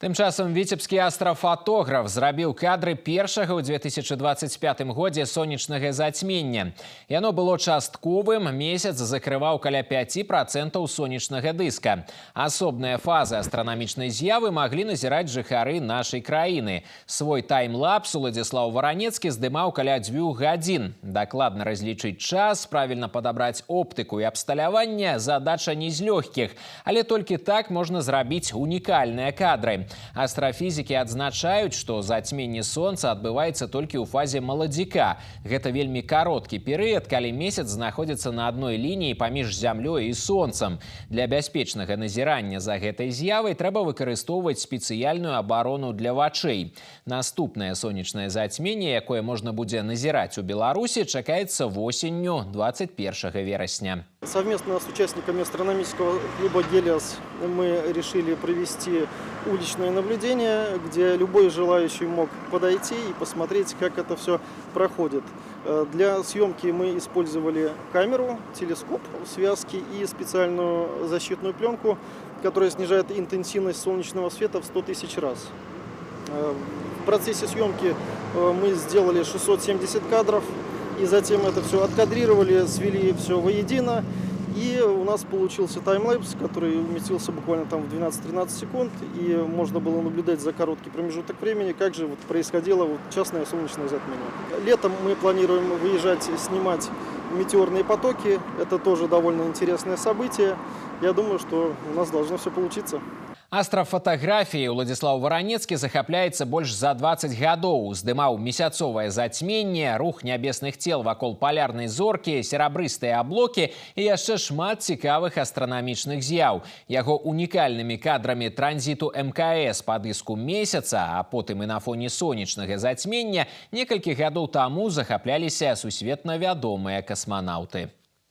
Тым часам віцебскі астрафатограф зрабіў кадры першага ў 2025 годзе сонечнага зацьмення. Яно было частковым, месяц закрываў каля 5% сонечнага дыска. Асобныя фазы астранамічнай з'явы маглі назіраць жыхары нашай краіны. Свой таймлапс Уладзіслаў Варанецкі здымаў каля 2 гадзін. Дакладна разлічыць час, правільна падабраць оптыку і абсталяванне задача не з лёгкіх, але толькі так можна зрабіць унікальныя кадры. Астрафізікі адзначаюць, што зацьменне сонца адбываецца толькі ў фазе маладзіка. Гэта вельмі кароткі перыяд, калі месяц знаходзіцца на адной лініі паміж зямлёй і сонцам. Для бяспечнага назірання за гэтай з'явай трэба выкарыстоўваць спецыяльную абарону для вачэй. Наступнае сонечнае зацьменне, якое можна будзе назіраць у Беларусі, чакаецца восенню 21 верасня. Совместно с участниками астрономического клуба «Гелиос» мы решили провести уличное наблюдение, где любой желающий мог подойти и посмотреть, как это все проходит. Для съемки мы использовали камеру, телескоп в связке и специальную защитную пленку, которая снижает интенсивность солнечного света в 100 тысяч раз. В процессе съемки мы сделали 670 кадров. И затем это все откадрировали, свели все воедино. И у нас получился таймлапс, который уместился буквально там в 12-13 секунд. И можно было наблюдать за короткий промежуток времени, как же происходило частное солнечное затмение. Летом мы планируем выезжать, снимать метеорные потоки. Это тоже довольно интересное событие. Я думаю, что у нас должно все получиться. Астрафатаграфіяй Уладзіслаў Варанецкі захапляецца больш за 20 гадоў. Здымаў месяцовае зацьменне, рух нябесных цел вакол палярнай зоркі, серабрыстыя аблокі і яшчэ шмат цікавых астранамічных з'яў. Яго унікальнымі кадрамі транзіту МКС па дыску месяца, а потым і на фоне сонечнага зацьмення некалькі гадоў таму захапляліся сусветна вядомыя касманаўты.